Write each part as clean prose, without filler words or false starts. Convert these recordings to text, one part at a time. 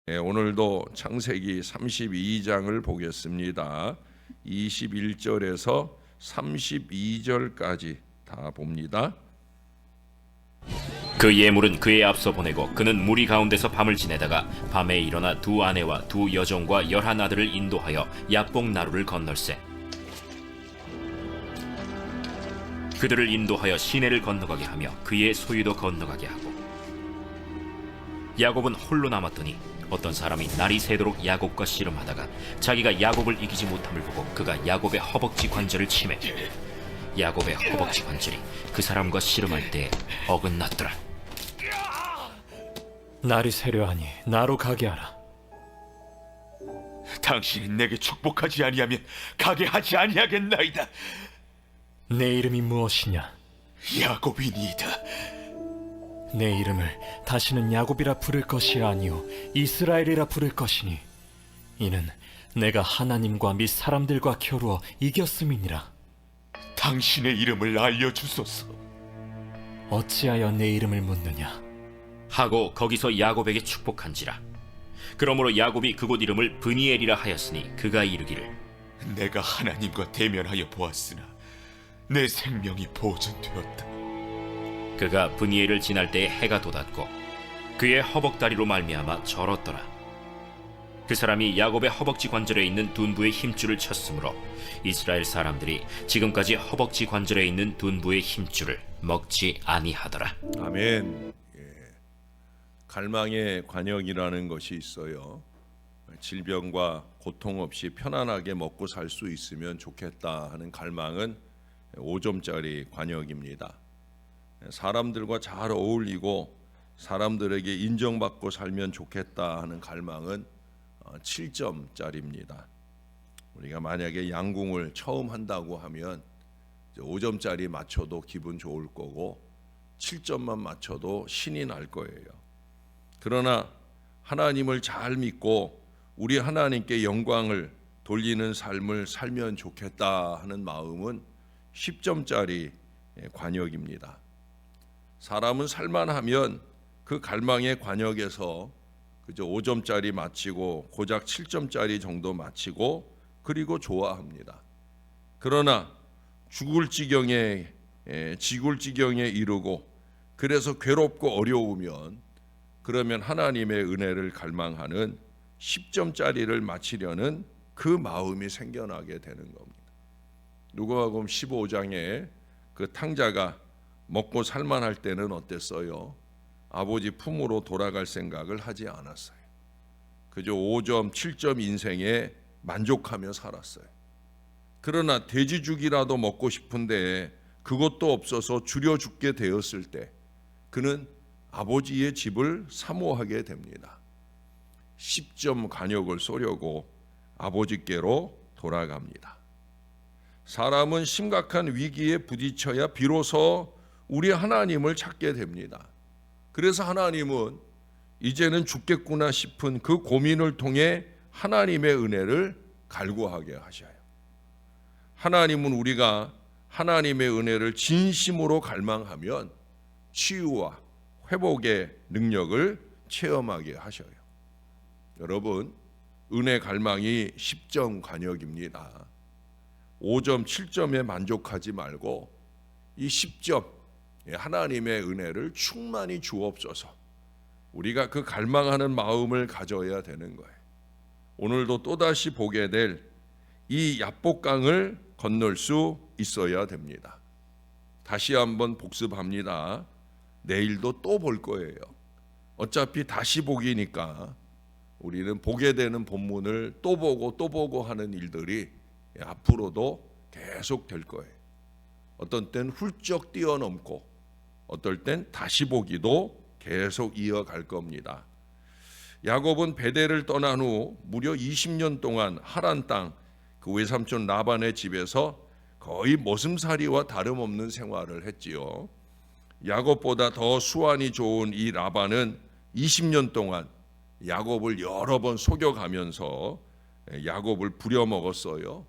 오늘도 창세기 32장을 보겠습니다. 21절에서 32절까지 다 봅니다. 그 예물은 그에 앞서 보내고 그는 무리 가운데서 밤을 지내다가 밤에 일어나 두 아내와 두 여종과 11 아들을 인도하여 야복 나루를 건널세. 그들을 인도하여 시내를 건너가게 하며 그의 소유도 건너가게 하고, 야곱은 홀로 남았더니 어떤 사람이 날이 새도록 야곱과 씨름하다가 자기가 야곱을 이기지 못함을 보고 그가 야곱의 허벅지 관절을 치매 야곱의 허벅지 관절이 그 사람과 씨름할 때에 어긋났더라. 날이 새려하니 나로 가게 하라. 당신이 내게 축복하지 아니하면 가게 하지 아니하겠나이다. 내 이름이 무엇이냐? 야곱이니이다. 내 이름을 다시는 야곱이라 부를 것이 아니요 이스라엘이라 부를 것이니 이는 내가 하나님과 및 사람들과 겨루어 이겼음이니라. 당신의 이름을 알려주소서. 어찌하여 내 이름을 묻느냐? 하고 거기서 야곱에게 축복한지라. 그러므로 야곱이 그곳 이름을 브니엘이라 하였으니 그가 이르기를, 내가 하나님과 대면하여 보았으나 내 생명이 보존되었다. 그가 브니엘을 지날 때에 해가 돋았고 그의 허벅다리로 말미암아 절었더라. 그 사람이 야곱의 허벅지 관절에 있는 둔부의 힘줄을 쳤으므로 이스라엘 사람들이 지금까지 허벅지 관절에 있는 둔부의 힘줄을 먹지 아니하더라. 아멘. 갈망의 관역이라는 것이 있어요. 질병과 고통 없이 편안하게 먹고 살 수 있으면 좋겠다 하는 갈망은 5점짜리 관역입니다. 사람들과 잘 어울리고 사람들에게 인정받고 살면 좋겠다 하는 갈망은 7점짜리입니다. 우리가 만약에 양궁을 처음 한다고 하면 5점짜리 맞춰도 기분 좋을 거고 7점만 맞춰도 신이 날 거예요. 그러나 하나님을 잘 믿고 우리 하나님께 영광을 돌리는 삶을 살면 좋겠다 하는 마음은 10점짜리 관역입니다. 사람은 살만하면 그 갈망의 관역에서 그저 5점짜리 마치고 고작 7점짜리 정도 마치고 그리고 좋아합니다. 그러나 죽을 지경에 이르고 그래서 괴롭고 어려우면 그러면 하나님의 은혜를 갈망하는 10점짜리를 마치려는 그 마음이 생겨나게 되는 겁니다. 누가복음 15장에 그 탕자가 먹고 살만할 때는 어땠어요? 아버지 품으로 돌아갈 생각을 하지 않았어요. 그저 5점, 7점 인생에 만족하며 살았어요. 그러나 돼지죽이라도 먹고 싶은데 그것도 없어서 줄여 죽게 되었을 때 그는 아버지의 집을 사모하게 됩니다. 10점 관역을 쏘려고 아버지께로 돌아갑니다. 사람은 심각한 위기에 부딪혀야 비로소 우리 하나님을 찾게 됩니다. 그래서 하나님은 이제는 죽겠구나 싶은 그 고민을 통해 하나님의 은혜를 갈구하게 하셔요. 하나님은 우리가 하나님의 은혜를 진심으로 갈망하면 치유와 회복의 능력을 체험하게 하셔요. 여러분, 은혜 갈망이 10점 관역입니다. 5점, 7점에 만족하지 말고 이 10점 하나님의 은혜를 충만히 주옵소서. 우리가 그 갈망하는 마음을 가져야 되는 거예요. 오늘도 또다시 보게 될 이 야복강을 건널 수 있어야 됩니다. 다시 한번 복습합니다. 내일도 또 볼 거예요. 어차피 다시 보기니까 우리는 보게 되는 본문을 또 보고 하는 일들이 앞으로도 계속 될 거예요. 어떤 땐 훌쩍 뛰어넘고 어떨 땐 다시 보기도 계속 이어갈 겁니다. 야곱은 베델을 떠난 후 무려 20년 동안 하란 땅 그 외삼촌 라반의 집에서 거의 머슴살이와 다름없는 생활을 했지요. 야곱보다 더 수완이 좋은 이 라반은 20년 동안 야곱을 여러 번 속여가면서 야곱을 부려먹었어요.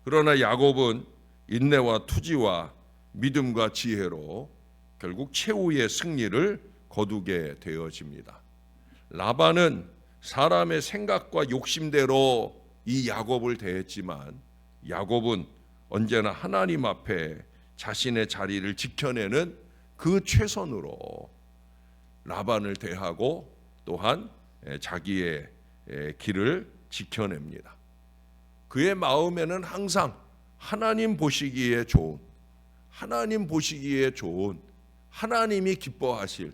그러나 야곱은 인내와 투지와 믿음과 지혜로 결국 최후의 승리를 거두게 되어집니다. 라반은 사람의 생각과 욕심대로 이 야곱을 대했지만 야곱은 언제나 하나님 앞에 자신의 자리를 지켜내는 그 최선으로 라반을 대하고 또한 자기의 길을 지켜냅니다. 그의 마음에는 항상 하나님 보시기에 좋은, 하나님이 기뻐하실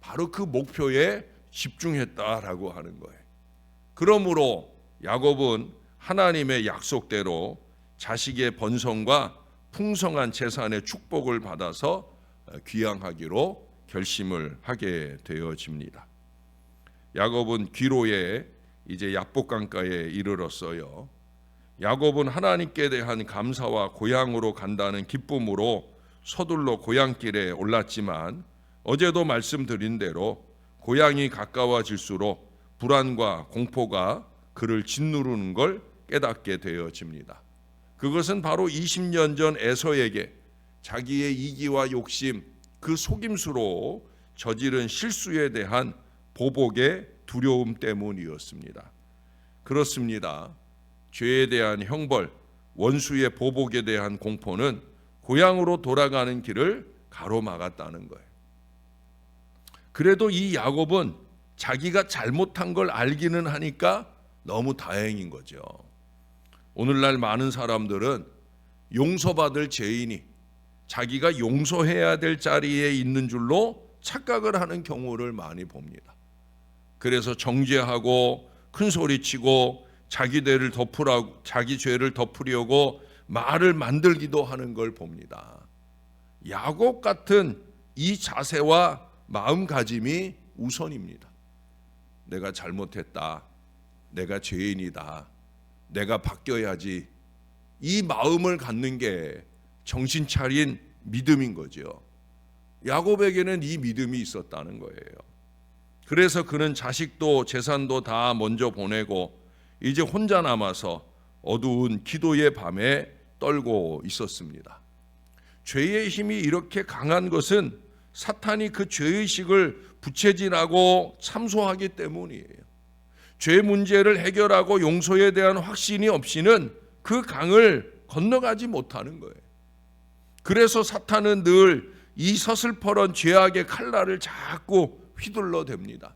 바로 그 목표에 집중했다라고 하는 거예요. 그러므로 야곱은 하나님의 약속대로 자식의 번성과 풍성한 재산의 축복을 받아서 귀양하기로 결심을 하게 되어집니다. 야곱은 기로에 이제 야복강가에 이르렀어요. 야곱은 하나님께 대한 감사와 고향으로 간다는 기쁨으로 서둘러 고향길에 올랐지만 어제도 말씀드린 대로 고향이 가까워질수록 불안과 공포가 그를 짓누르는 걸 깨닫게 되어집니다. 그것은 바로 20년 전 에서에게 자기의 이기와 욕심, 그 속임수로 저지른 실수에 대한 보복의 두려움 때문이었습니다. 그렇습니다. 죄에 대한 형벌, 원수의 보복에 대한 공포는 고향으로 돌아가는 길을 가로막았다는 거예요. 그래도 이 야곱은 자기가 잘못한 걸 알기는 하니까 너무 다행인 거죠. 오늘날 많은 사람들은 용서받을 죄인이 자기가 용서해야 될 자리에 있는 줄로 착각을 하는 경우를 많이 봅니다. 그래서 정죄하고 큰소리치고 자기 죄를 덮으려고 말을 만들기도 하는 걸 봅니다. 야곱 같은 이 자세와 마음가짐이 우선입니다. 내가 잘못했다. 내가 죄인이다. 내가 바뀌어야지. 이 마음을 갖는 게 정신 차린 믿음인 거죠. 야곱에게는 이 믿음이 있었다는 거예요. 그래서 그는 자식도 재산도 다 먼저 보내고 이제 혼자 남아서 어두운 기도의 밤에 떨고 있었습니다. 죄의 힘이 이렇게 강한 것은 사탄이 그 죄의식을 부채질하고 참소하기 때문이에요. 죄 문제를 해결하고 용서에 대한 확신이 없이는 그 강을 건너가지 못하는 거예요. 그래서 사탄은 늘 이 서슬퍼런 죄악의 칼날을 자꾸 휘둘러댑니다.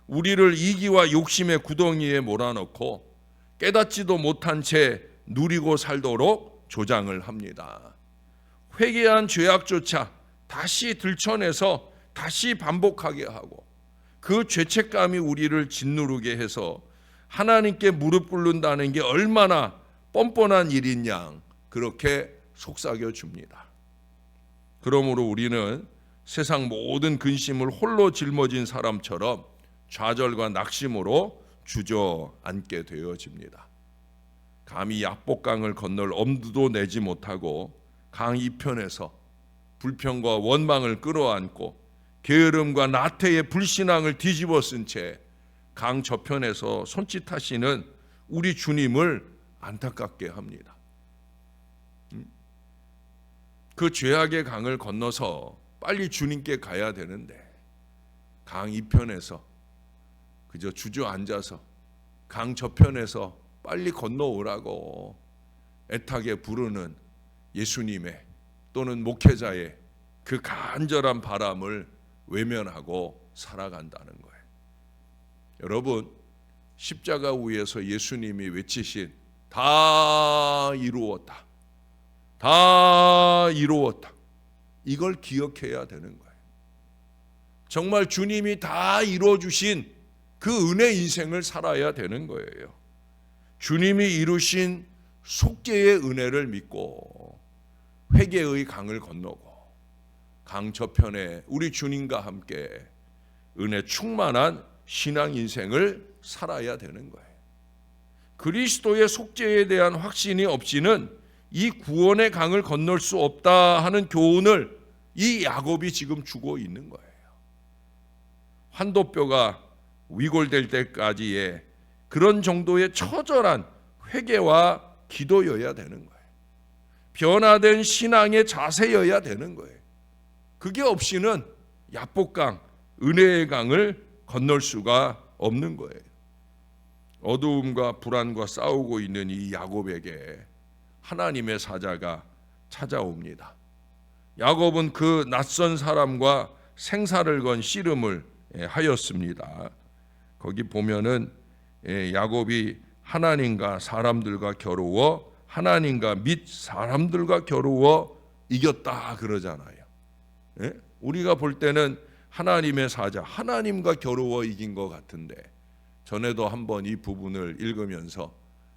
우리를 이기와 욕심의 구덩이에 몰아넣고 깨닫지도 못한 채 누리고 살도록 조장을 합니다. 회개한 죄악조차 다시 들춰내서 다시 반복하게 하고 그 죄책감이 우리를 짓누르게 해서 하나님께 무릎 꿇는다는 게 얼마나 뻔뻔한 일인 양 그렇게 속삭여 줍니다. 그러므로 우리는 세상 모든 근심을 홀로 짊어진 사람처럼 좌절과 낙심으로 주저앉게 되어집니다. 감히 야복강을 건널 엄두도 내지 못하고 강 이편에서 불평과 원망을 끌어안고 게으름과 나태의 불신앙을 뒤집어 쓴 채 강 저편에서 손짓하시는 우리 주님을 안타깝게 합니다. 그 죄악의 강을 건너서 빨리 주님께 가야 되는데 강 이편에서 그저 주저앉아서 강 저편에서 빨리 건너오라고 애타게 부르는 예수님의 또는 목회자의 그 간절한 바람을 외면하고 살아간다는 거예요. 여러분, 십자가 위에서 예수님이 외치신 다 이루었다. 다 이루었다. 이걸 기억해야 되는 거예요. 정말 주님이 다 이루어주신 그 은혜 인생을 살아야 되는 거예요. 주님이 이루신 속죄의 은혜를 믿고 회개의 강을 건너고 강 저편에 우리 주님과 함께 은혜 충만한 신앙 인생을 살아야 되는 거예요. 그리스도의 속죄에 대한 확신이 없이는 이 구원의 강을 건널 수 없다 하는 교훈을 이 야곱이 지금 주고 있는 거예요. 환도뼈가 위골될 때까지의 그런 정도의 처절한 회개와 기도여야 되는 거예요. 변화된 신앙의 자세여야 되는 거예요. 그게 없이는 야복강, 은혜의 강을 건널 수가 없는 거예요. 어두움과 불안과 싸우고 있는 이 야곱에게 하나님의 사자가 찾아옵니다. 야곱은 그 낯선 사람과 생사를 건 씨름을 하였습니다. 거기 보면은 야곱이 하나님과 사람들과 겨루어 하나님과 및 사람들과 겨루어 이겼다 그러잖아요. 우리가 볼 때는 하나님의 사자, 하나님과 겨루어 이긴 것 같은데 전에도 한번 이 부분을 읽으면서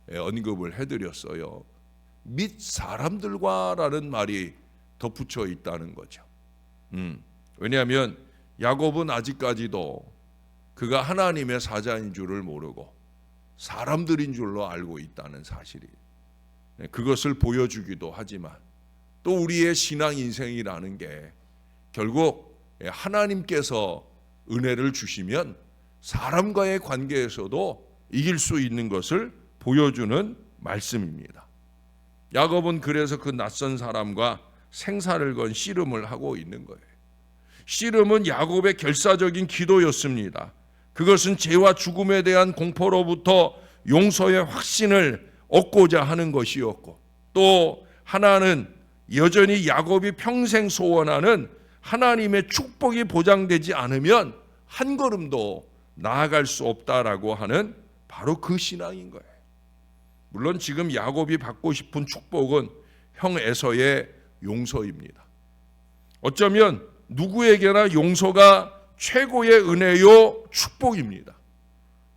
언급을 해드렸어요. 및 사람들과라는 말이 덧붙여 있다는 거죠. 왜냐하면 야곱은 아직까지도 그가 하나님의 사자인 줄을 모르고 사람들인 줄로 알고 있다는 사실이 그것을 보여주기도 하지만 또 우리의 신앙 인생이라는 게 결국 하나님께서 은혜를 주시면 사람과의 관계에서도 이길 수 있는 것을 보여주는 말씀입니다. 야곱은 그래서 그 낯선 사람과 생사를 건 씨름을 하고 있는 거예요. 씨름은 야곱의 결사적인 기도였습니다. 그것은 죄와 죽음에 대한 공포로부터 용서의 확신을 얻고자 하는 것이었고, 또 하나는 여전히 야곱이 평생 소원하는 하나님의 축복이 보장되지 않으면 한 걸음도 나아갈 수 없다라고 하는 바로 그 신앙인 거예요. 물론 지금 야곱이 받고 싶은 축복은 형 에서의 용서입니다. 어쩌면 누구에게나 용서가 최고의 은혜요 축복입니다.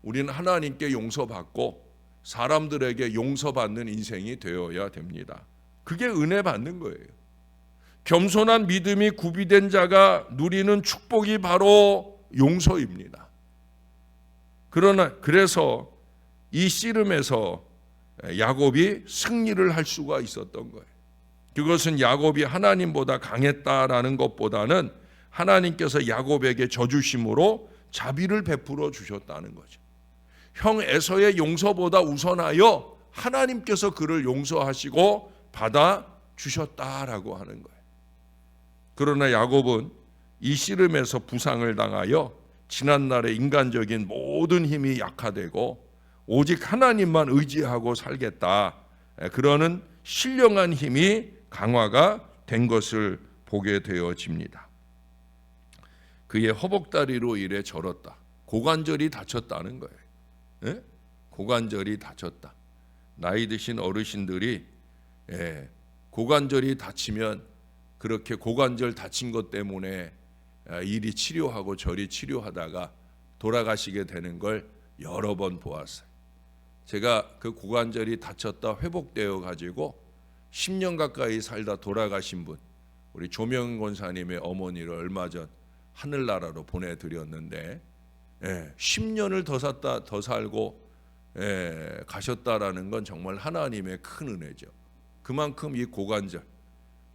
우리는 하나님께 용서받고 사람들에게 용서받는 인생이 되어야 됩니다. 그게 은혜 받는 거예요. 겸손한 믿음이 구비된 자가 누리는 축복이 바로 용서입니다. 그래서 이 씨름에서 야곱이 승리를 할 수가 있었던 거예요. 그것은 야곱이 하나님보다 강했다라는 것보다는 하나님께서 야곱에게 져주심으로 자비를 베풀어 주셨다는 거죠. 형 에서의 용서보다 우선하여 하나님께서 그를 용서하시고 받아 주셨다라고 하는 거예요. 그러나 야곱은 이 씨름에서 부상을 당하여 지난날의 인간적인 모든 힘이 약화되고 오직 하나님만 의지하고 살겠다, 그러는 신령한 힘이 강화가 된 것을 보게 되어집니다. 그의 허벅다리로 이래 절었다. 고관절이 다쳤다는 거예요. 고관절이 다쳤다. 나이 드신 어르신들이 고관절이 다치면 그렇게 고관절 다친 것 때문에 이리 치료하고 저리 치료하다가 돌아가시게 되는 걸 여러 번 보았어요. 제가 그 고관절이 다쳤다 회복되어 가지고 10년 가까이 살다 돌아가신 분, 우리 조명 권사님의 어머니를 얼마 전 하늘나라로 보내드렸는데 10년을 더 살고 가셨다라는 건 정말 하나님의 큰 은혜죠. 그만큼 이 고관절,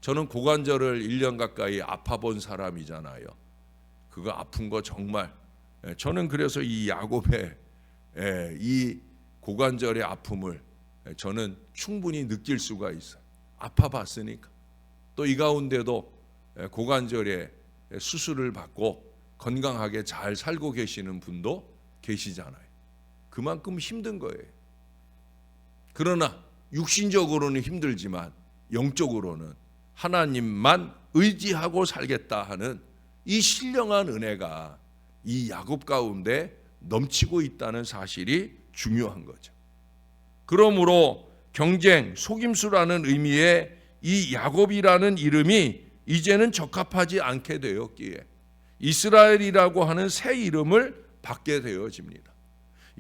저는 고관절을 1년 가까이 아파본 사람이잖아요. 그거 아픈 거 정말, 저는 그래서 이 야곱의 이 고관절의 아픔을 저는 충분히 느낄 수가 있어요. 아파봤으니까. 또 이 가운데도 고관절에 수술을 받고 건강하게 잘 살고 계시는 분도 계시잖아요. 그만큼 힘든 거예요. 그러나 육신적으로는 힘들지만 영적으로는 하나님만 의지하고 살겠다 하는 이 신령한 은혜가 이 야곱 가운데 넘치고 있다는 사실이 중요한 거죠. 그러므로 경쟁, 속임수라는 의미의 이 야곱이라는 이름이 이제는 적합하지 않게 되었기에 이스라엘이라고 하는 새 이름을 받게 되어집니다.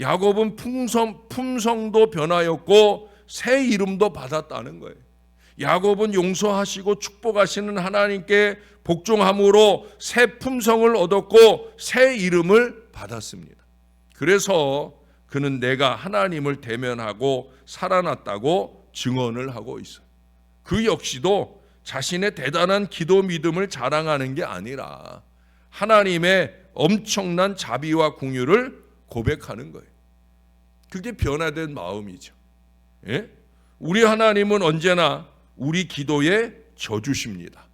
야곱은 품성도 변하였고 새 이름도 받았다는 거예요. 야곱은 용서하시고 축복하시는 하나님께 복종함으로 새 품성을 얻었고 새 이름을 받았습니다. 그래서 그는 내가 하나님을 대면하고 살아났다고 증언을 하고 있어요. 그 역시도 자신의 대단한 기도 믿음을 자랑하는 게 아니라 하나님의 엄청난 자비와 긍휼을 고백하는 거예요. 그게 변화된 마음이죠. 우리 하나님은 언제나 우리 기도에 져주십니다.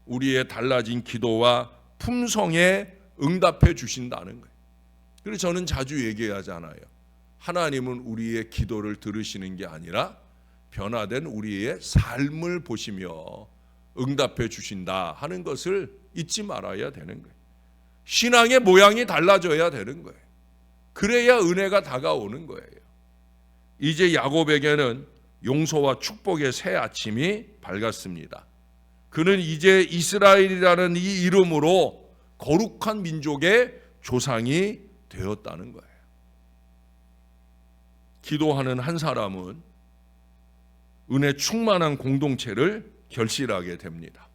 우리의 달라진 기도와 품성에 응답해 주신다는 거예요. 그래서 저는 자주 얘기하잖아요. 하나님은 우리의 기도를 들으시는 게 아니라 변화된 우리의 삶을 보시며 응답해 주신다 하는 것을 잊지 말아야 되는 거예요. 신앙의 모양이 달라져야 되는 거예요. 그래야 은혜가 다가오는 거예요. 이제 야곱에게는 용서와 축복의 새 아침이 밝았습니다. 그는 이제 이스라엘이라는 이 이름으로 거룩한 민족의 조상이 되었다는 거예요. 기도하는 한 사람은 은혜 충만한 공동체를 결실하게 됩니다.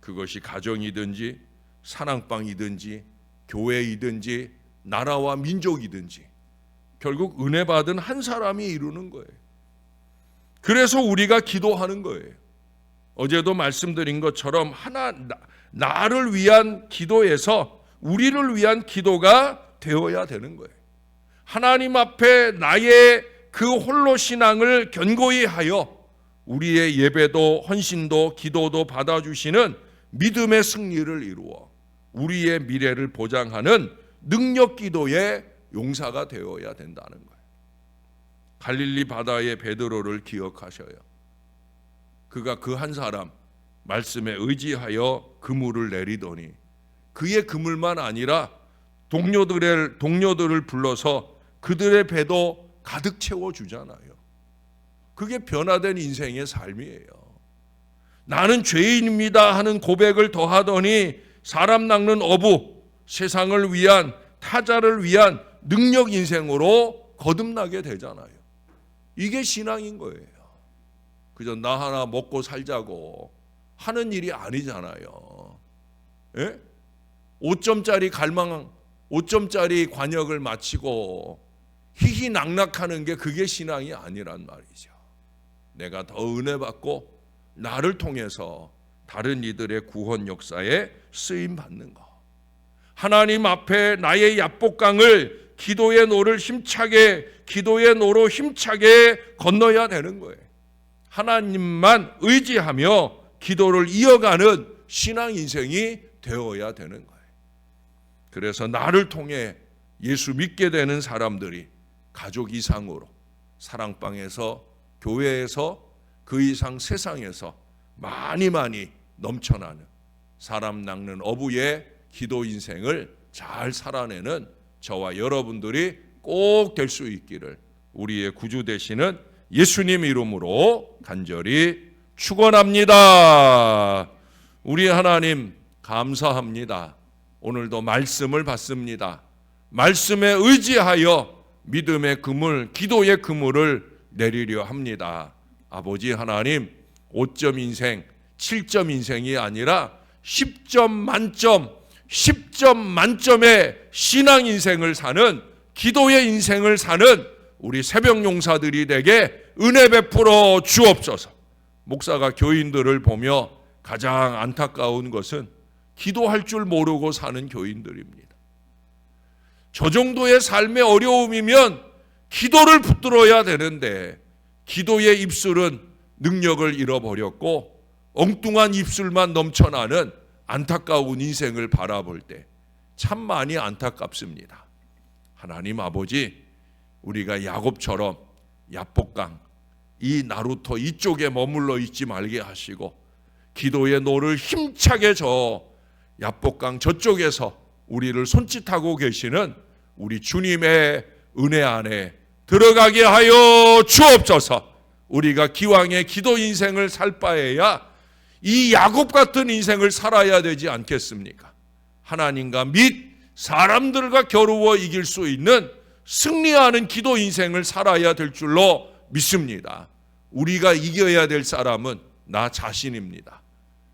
그것이 가정이든지 사랑방이든지 교회이든지 나라와 민족이든지 결국 은혜 받은 한 사람이 이루는 거예요. 그래서 우리가 기도하는 거예요. 어제도 말씀드린 것처럼 나를 위한 기도에서 우리를 위한 기도가 되어야 되는 거예요. 하나님 앞에 나의 그 홀로 신앙을 견고히 하여 우리의 예배도 헌신도 기도도 받아주시는 믿음의 승리를 이루어 우리의 미래를 보장하는 능력 기도의 용사가 되어야 된다는 거예요. 갈릴리 바다의 베드로를 기억하셔요. 그가 그 한 사람 말씀에 의지하여 그물을 내리더니 그의 그물만 아니라 동료들을 불러서 그들의 배도 가득 채워주잖아요. 그게 변화된 인생의 삶이에요. 나는 죄인입니다 하는 고백을 더하더니 사람 낚는 어부, 세상을 위한 타자를 위한 능력 인생으로 거듭나게 되잖아요. 이게 신앙인 거예요. 그저 나 하나 먹고 살자고 하는 일이 아니잖아요. 예? 5점짜리 갈망, 5점짜리 관역을 마치고 희희낙낙하는 게 그게 신앙이 아니란 말이죠. 내가 더 은혜 받고 나를 통해서 다른 이들의 구원 역사에 쓰임 받는 거. 하나님 앞에 나의 야복강을 기도의 노로 힘차게 건너야 되는 거예요. 하나님만 의지하며 기도를 이어가는 신앙 인생이 되어야 되는 거예요. 그래서 나를 통해 예수 믿게 되는 사람들이 가족 이상으로 사랑방에서 교회에서 그 이상 세상에서 많이 넘쳐나는 사람 낚는 어부의 기도 인생을 잘 살아내는 저와 여러분들이 꼭 될 수 있기를 우리의 구주 되시는 예수님 이름으로 간절히 축원합니다. 우리 하나님 감사합니다. 오늘도 말씀을 받습니다. 말씀에 의지하여 믿음의 그물, 기도의 그물을 내리려 합니다. 아버지 하나님, 5점 인생, 7점 인생이 아니라 10점 만점, 10점 만점의 신앙 인생을 사는, 기도의 인생을 사는 우리 새벽 용사들이 되게 은혜 베풀어 주옵소서. 목사가 교인들을 보며 가장 안타까운 것은 기도할 줄 모르고 사는 교인들입니다. 저 정도의 삶의 어려움이면 기도를 붙들어야 되는데 기도의 입술은 능력을 잃어버렸고 엉뚱한 입술만 넘쳐나는 안타까운 인생을 바라볼 때 참 많이 안타깝습니다. 하나님 아버지, 우리가 야곱처럼 야복강, 이 나루터 이쪽에 머물러 있지 말게 하시고 기도의 노를 힘차게 저 야복강 저쪽에서 우리를 손짓하고 계시는 우리 주님의 은혜 안에 들어가게 하여 주옵소서. 우리가 기왕의 기도 인생을 살 바에야 이 야곱 같은 인생을 살아야 되지 않겠습니까? 하나님과 및 사람들과 겨루어 이길 수 있는 승리하는 기도 인생을 살아야 될 줄로 믿습니다. 우리가 이겨야 될 사람은 나 자신입니다.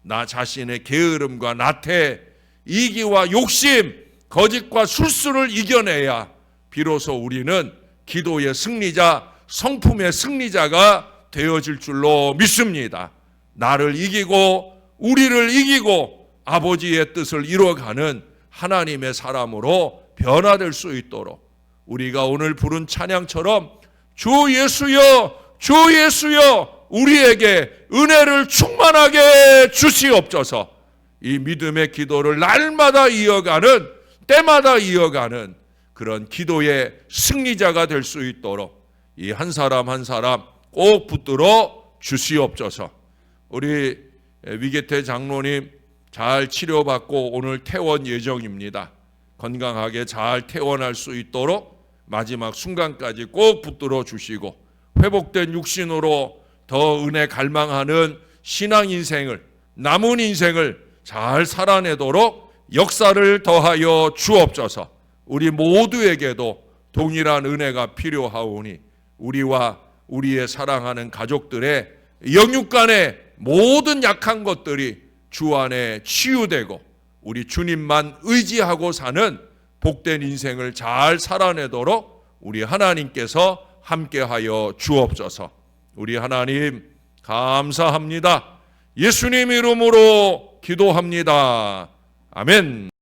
나 자신의 게으름과 나태, 이기와 욕심, 거짓과 술수를 이겨내야 비로소 우리는 기도의 승리자, 성품의 승리자가 되어질 줄로 믿습니다. 나를 이기고 우리를 이기고 아버지의 뜻을 이루어가는 하나님의 사람으로 변화될 수 있도록 우리가 오늘 부른 찬양처럼 주 예수여, 주 예수여, 우리에게 은혜를 충만하게 주시옵소서. 이 믿음의 기도를 날마다 이어가는, 때마다 이어가는 그런 기도의 승리자가 될 수 있도록 이 한 사람 한 사람 꼭 붙들어 주시옵소서. 우리 위계태 장로님 잘 치료받고 오늘 퇴원 예정입니다. 건강하게 잘 퇴원할 수 있도록 마지막 순간까지 꼭 붙들어 주시고 회복된 육신으로 더 은혜 갈망하는 신앙 인생을, 남은 인생을 잘 살아내도록 역사를 더하여 주옵소서. 우리 모두에게도 동일한 은혜가 필요하오니 우리와 우리의 사랑하는 가족들의 영육간의 모든 약한 것들이 주 안에 치유되고 우리 주님만 의지하고 사는 복된 인생을 잘 살아내도록 우리 하나님께서 함께하여 주옵소서. 우리 하나님 감사합니다. 예수님 이름으로 기도합니다. 아멘.